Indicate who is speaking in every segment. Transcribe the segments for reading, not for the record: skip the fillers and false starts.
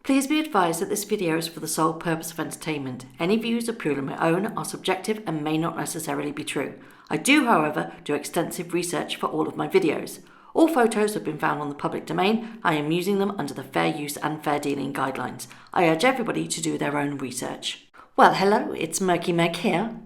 Speaker 1: Please be advised that this video is for the sole purpose of entertainment. Any views are purely my own, are subjective and may not necessarily be true. I do, however, do extensive research for all of my videos. All photos have been found on the public domain. I am using them under the fair use and fair dealing guidelines. I urge everybody to do their own research. Well, hello, it's Murky Meg here.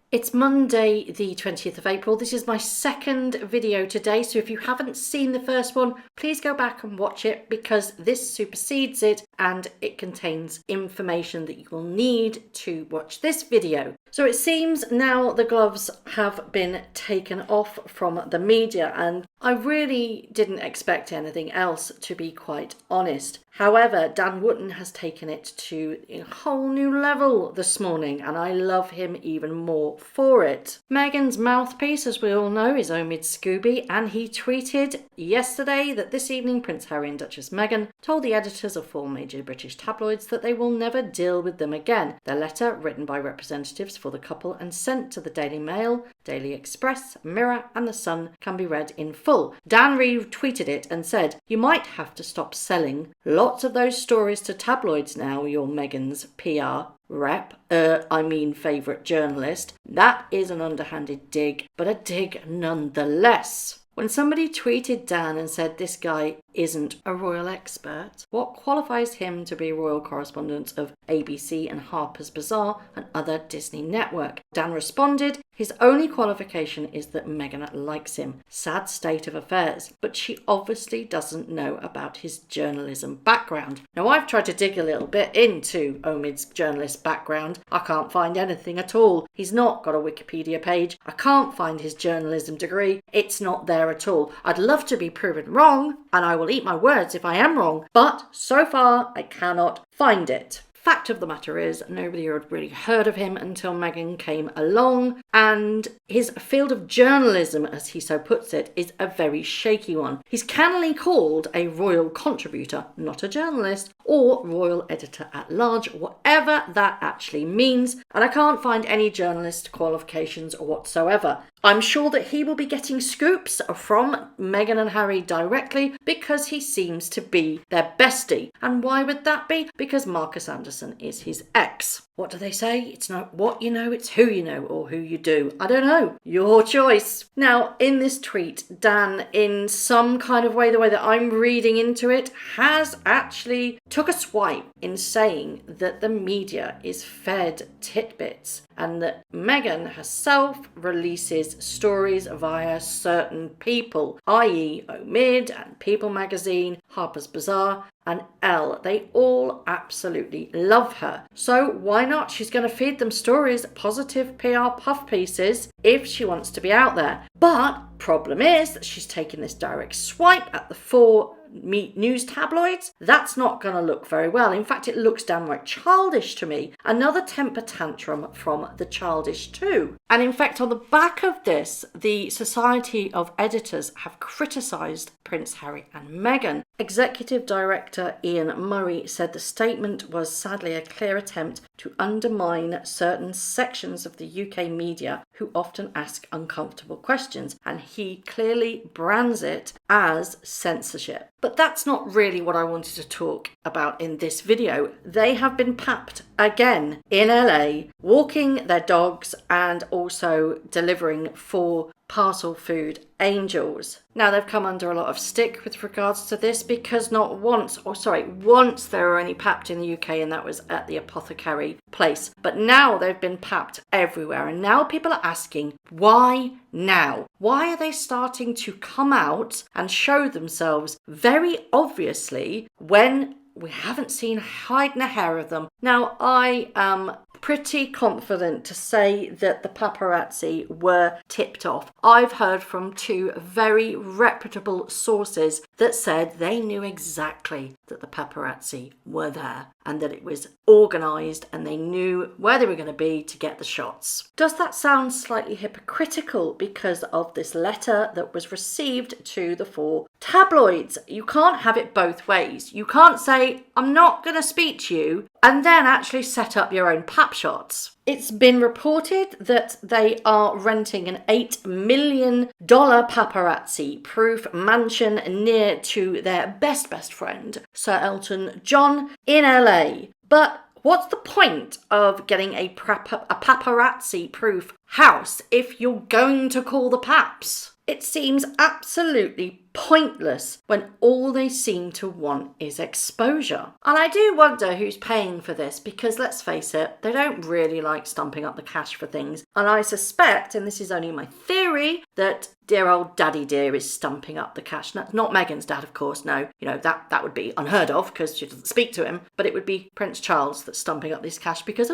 Speaker 1: It's Monday the 20th of April. This is my second video today, so if you haven't seen the first one, please go back and watch it because this supersedes it and it contains information that you will need to watch this video. So it seems now the gloves have been taken off from the media, and I really didn't expect anything else, to be quite honest. However, Dan Wootton has taken it to a whole new level this morning, and I love him even more for it. Meghan's mouthpiece, as we all know, is Omid Scobie, and he tweeted yesterday that this evening Prince Harry and Duchess Meghan told the editors of 4 major British tabloids that they will never deal with them again. Their letter, written by representatives for the couple and sent to the Daily Mail, Daily Express, Mirror and The Sun, can be read in full. Dan retweeted it and said, "You might have to stop selling lots of those stories to tabloids now, you're Meghan's PR rep, favourite journalist." That is an underhanded dig, but a dig nonetheless. When somebody tweeted Dan and said this guy isn't a royal expert, what qualifies him to be royal correspondent of ABC and Harper's Bazaar and other Disney network? Dan responded, his only qualification is that Meghan likes him. Sad state of affairs. But she obviously doesn't know about his journalism background. Now, I've tried to dig a little bit into Omid's journalist background. I can't find anything at all. He's not got a Wikipedia page. I can't find his journalism degree. It's not there at all. I'd love to be proven wrong, and I will eat my words if I am wrong, but so far I cannot find it. Fact of the matter is, nobody had really heard of him until Meghan came along, and his field of journalism, as he so puts it, is a very shaky one. He's cannily called a royal contributor, not a journalist, or royal editor at large, whatever that actually means, and I can't find any journalist qualifications whatsoever. I'm sure that he will be getting scoops from Meghan and Harry directly because he seems to be their bestie. And why would that be? Because Marcus Anderson is his ex. What do they say? It's not what you know, it's who you know, or who you do. I don't know. Your choice. Now, in this tweet, Dan, in some kind of way, the way that I'm reading into it, has actually took a swipe in saying that the media is fed tidbits and that Meghan herself releases stories via certain people, i.e. Omid and People magazine, Harper's Bazaar and Elle. They all absolutely love her. So why not? She's going to feed them stories, positive PR puff pieces, if she wants to be out there. But problem is that she's taking this direct swipe at the 4 news tabloids. That's not going to look very well. In fact, it looks downright childish to me. Another temper tantrum from the childish too. And in fact, on the back of this, the Society of Editors have criticised Prince Harry and Meghan. Executive Director Ian Murray said the statement was sadly a clear attempt to undermine certain sections of the UK media who often ask uncomfortable questions, and he clearly brands it as censorship. But that's not really what I wanted to talk about in this video. They have been papped again in LA, walking their dogs and also delivering 4 parcel food angels. Now, they've come under a lot of stick with regards to this because once they were only papped in the UK, and that was at the apothecary place. But now they've been papped everywhere, and now people are asking, why now? Why are they starting to come out and show themselves very obviously when we haven't seen hide nor hair of them? Now, I am pretty confident to say that the paparazzi were tipped off. I've heard from 2 very reputable sources that said they knew exactly that the paparazzi were there and that it was organised and they knew where they were going to be to get the shots. Does that sound slightly hypocritical because of this letter that was received to the 4 Tabloids, you can't have it both ways. You can't say, I'm not going to speak to you, and then actually set up your own pap shots. It's been reported that they are renting an $8 million paparazzi-proof mansion near to their best friend, Sir Elton John, in LA. But what's the point of getting a paparazzi-proof house if you're going to call the paps? It seems absolutely pointless when all they seem to want is exposure. And I do wonder who's paying for this, because let's face it, they don't really like stumping up the cash for things. And I suspect, and this is only my theory, that dear old Daddy Dear is stumping up the cash. Not Meghan's dad, of course, no. You know, that would be unheard of because she doesn't speak to him. But it would be Prince Charles that's stumping up this cash because,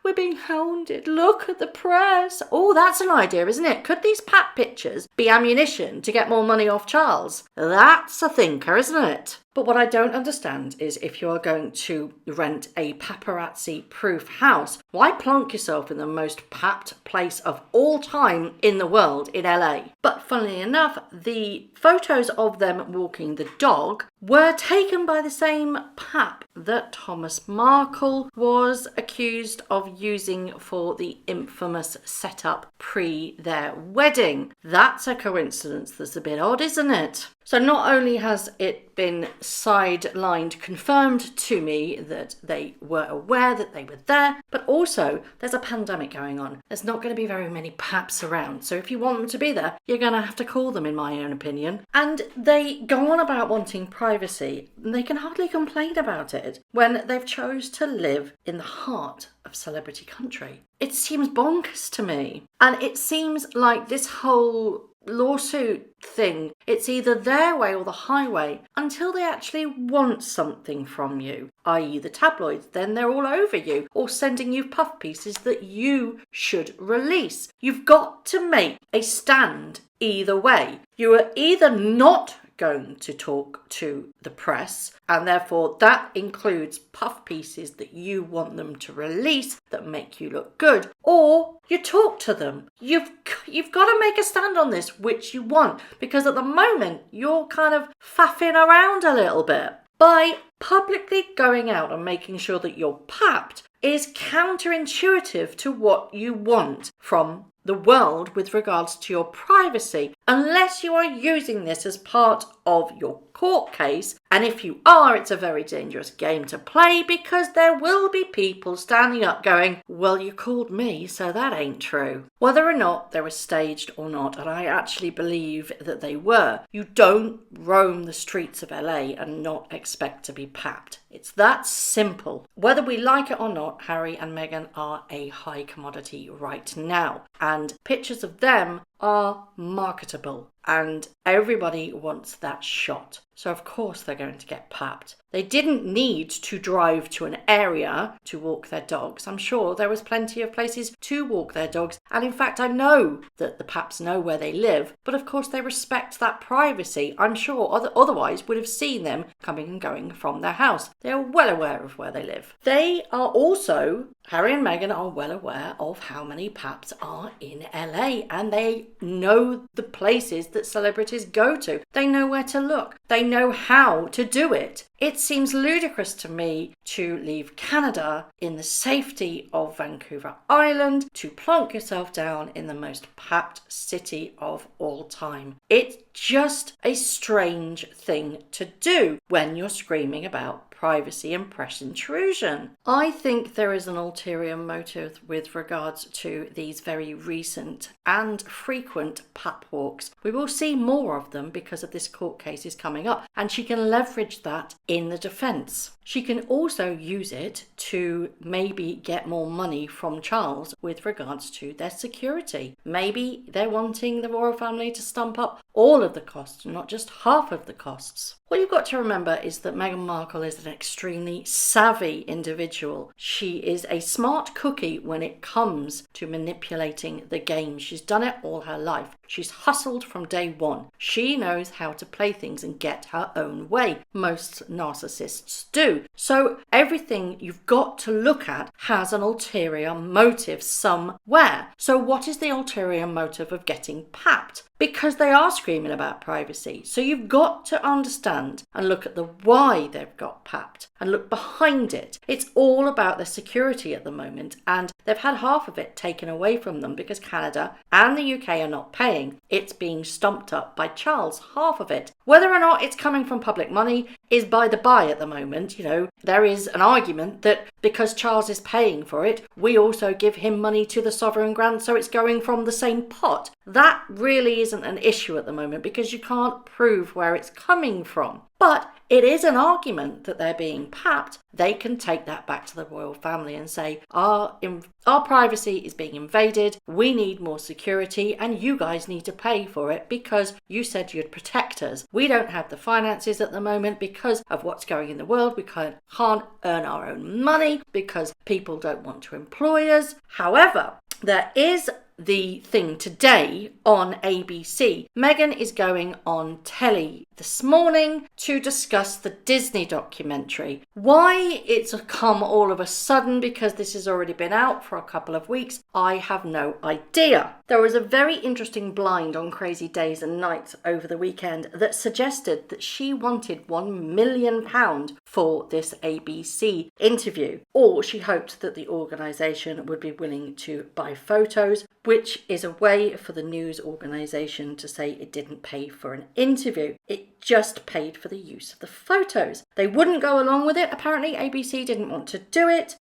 Speaker 1: we're being hounded. Look at the press. Oh, that's an idea, isn't it? Could these pap pictures be ammunition to get more money off Charles? That's a thinker, isn't it? But what I don't understand is if you're going to rent a paparazzi-proof house, why plonk yourself in the most papped place of all time in the world, in LA? But funnily enough, the photos of them walking the dog were taken by the same pap that Thomas Markle was accused of using for the infamous setup pre their wedding. That's a coincidence that's a bit odd, isn't it? So not only has it been sidelined, confirmed to me that they were aware that they were there, but also there's a pandemic going on. There's not going to be very many paps around. So if you want them to be there, you're going to have to call them, in my own opinion. And they go on about wanting privacy, and they can hardly complain about it when they've chose to live in the heart of celebrity country. It seems bonkers to me. And it seems like this whole lawsuit thing, it's either their way or the highway until they actually want something from you, i.e. the tabloids. Then they're all over you or sending you puff pieces that you should release. You've got to make a stand either way. You are either not going to talk to the press, and therefore that includes puff pieces that you want them to release that make you look good, or you talk to them. You've got to make a stand on this, which you want, because at the moment you're kind of faffing around a little bit. By publicly going out and making sure that you're papped is counterintuitive to what you want from the world with regards to your privacy, unless you are using this as part of your court case. And if you are, it's a very dangerous game to play, because there will be people standing up going, well, you called me, so that ain't true. Whether or not they were staged or not, and I actually believe that they were, you don't roam the streets of LA and not expect to be papped. It's that simple. Whether we like it or not, Harry and Meghan are a high commodity right now, and pictures of them are marketable, and everybody wants that shot. So of course they're going to get papped. They didn't need to drive to an area to walk their dogs. I'm sure there was plenty of places to walk their dogs. And in fact, I know that the paps know where they live. But of course, they respect that privacy. I'm sure otherwise would have seen them coming and going from their house. They are well aware of where they live. They are also, Harry and Meghan are well aware of how many paps are in LA. And they know the places that celebrities go to. They know where to look. They know how to do it. It seems ludicrous to me to leave Canada in the safety of Vancouver Island to plonk yourself down in the most papped city of all time. It's just a strange thing to do when you're screaming about privacy and press intrusion. I think there is an ulterior motive with regards to these very recent and frequent pap walks. We will see more of them because of this court case is coming up, and she can leverage that in the defence. She can also use it to maybe get more money from Charles with regards to their security. Maybe they're wanting the royal family to stump up all of the costs, not just half of the costs. What you've got to remember is that Meghan Markle is an extremely savvy individual. She is a smart cookie when it comes to manipulating the game. She's done it all her life. She's hustled from day one. She knows how to play things and get her own way. Most narcissists do. So everything you've got to look at has an ulterior motive somewhere. So what is the ulterior motive of getting papped? Because they are screaming about privacy. So you've got to understand and look at the why they've got papped and look behind it. It's all about their security at the moment, and they've had half of it taken away from them because Canada and the UK are not paying. It's being stumped up by Charles, half of it. Whether or not it's coming from public money is by the by at the moment. There is an argument that because Charles is paying for it, we also give him money to the sovereign grant, so it's going from the same pot. That really isn't an issue at the moment because you can't prove where it's coming from. But it is an argument that they're being papped. They can take that back to the royal family and say, our privacy is being invaded, we need more security, and you guys need to pay for it because you said you'd protect us. We don't have the finances at the moment because of what's going in the world. We can't earn our own money because people don't want to employ us. However, there is the thing today on ABC. Meghan is going on telly this morning to discuss the Disney documentary. Why it's come all of a sudden, because this has already been out for a couple of weeks, I have no idea. There was a very interesting blind on Crazy Days and Nights over the weekend that suggested that she wanted £1 million for this ABC interview, or she hoped that the organisation would be willing to buy photos, which is a way for the news organisation to say it didn't pay for an interview. It just paid for the use of the photos. They wouldn't go along with it. Apparently ABC didn't want to do it.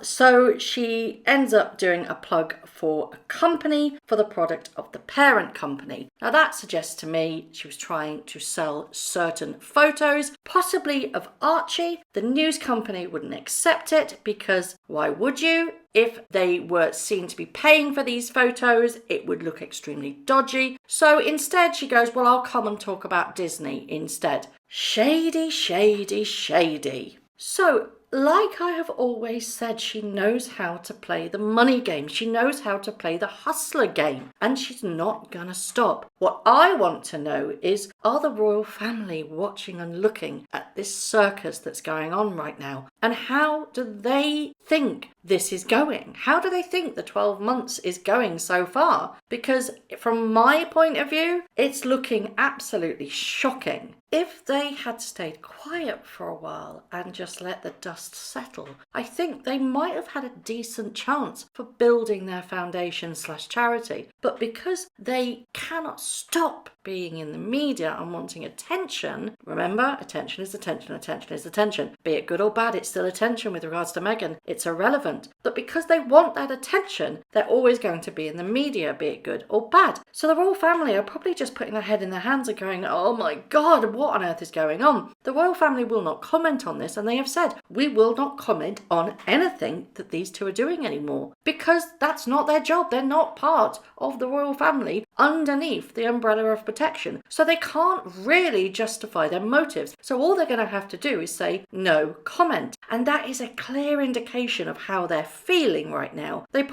Speaker 1: So she ends up doing a plug for a company for the product of the parent company. Now that suggests to me she was trying to sell certain photos, possibly of Archie. The news company wouldn't accept it because why would you? If they were seen to be paying for these photos, it would look extremely dodgy. So instead she goes, well, I'll come and talk about Disney instead. Shady, shady, shady. So, like I have always said, she knows how to play the money game. She knows how to play the hustler game. And she's not going to stop. What I want to know is, are the royal family watching and looking at this circus that's going on right now? And how do they think this is going? How do they think the 12 months is going so far? Because from my point of view, it's looking absolutely shocking. If they had stayed quiet for a while and just let the dust settle, I think they might have had a decent chance for building their foundation/charity. But because they cannot stop being in the media and wanting attention, remember, attention is attention, attention is attention. Be it good or bad, it's still attention with regards to Meghan. It's irrelevant. But because they want that attention, they're always going to be in the media, be it good or bad. So the royal family are probably just putting their head in their hands and going, oh my God, what on earth is going on? The royal family will not comment on this, and they have said, we will not comment on anything that these two are doing anymore, because that's not their job. They're not part of the royal family underneath the umbrella of protection. So they can't really justify their motives. So all they're going to have to do is say no comment. And that is a clear indication of how they're feeling right now. Their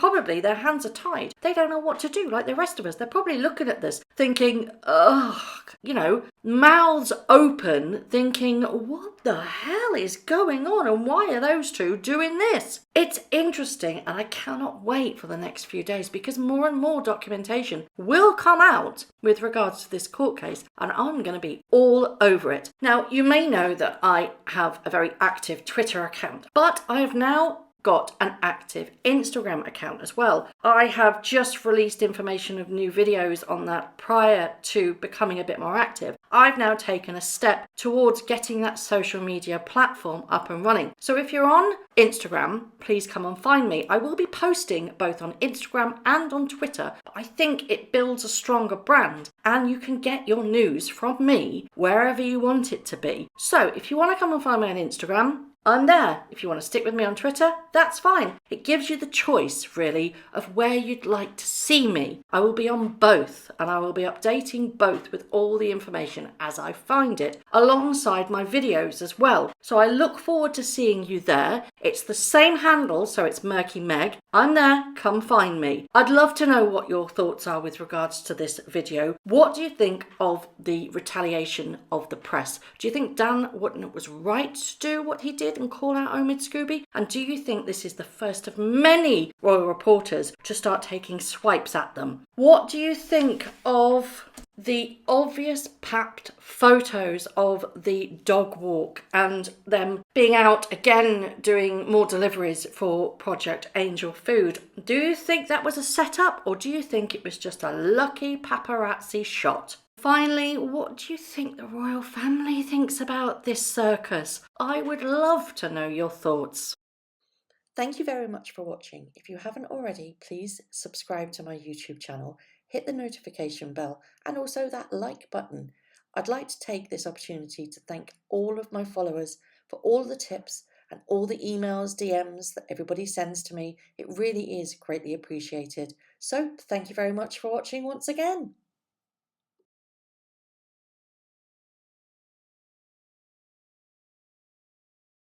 Speaker 1: hands are tied. They don't know what to do like the rest of us. They're probably looking at this thinking, mouths open, thinking, what the hell is going on and why are those two doing this? It's interesting, and I cannot wait for the next few days because more and more documentation will come out with regards to this court case, and I'm going to be all over it. Now, you may know that I have a very active Twitter account, but I have now got an active Instagram account as well. I have just released information of new videos on that prior to becoming a bit more active. I've now taken a step towards getting that social media platform up and running. So if you're on Instagram, please come and find me. I will be posting both on Instagram and on Twitter. I think it builds a stronger brand and you can get your news from me wherever you want it to be. So if you want to come and find me on Instagram, I'm there. If you want to stick with me on Twitter, that's fine. It gives you the choice, really, of where you'd like to see me. I will be on both, and I will be updating both with all the information as I find it, alongside my videos as well. So I look forward to seeing you there. It's the same handle, so it's Murky Meg. I'm there. Come find me. I'd love to know what your thoughts are with regards to this video. What do you think of the retaliation of the press? Do you think Dan Wootton was right to do what he did and call out Omid Scobie? And do you think this is the first of many royal reporters to start taking swipes at them? What do you think of the obvious papped photos of the dog walk and them being out again doing more deliveries for Project Angel Food? Do you think that was a setup, or do you think it was just a lucky paparazzi shot? Finally, what do you think the royal family thinks about this circus? I would love to know your thoughts. Thank you very much for watching. If you haven't already, please subscribe to my YouTube channel, hit the notification bell, and also that like button. I'd like to take this opportunity to thank all of my followers for all the tips and all the emails, DMs that everybody sends to me. It really is greatly appreciated. So thank you very much for watching once again.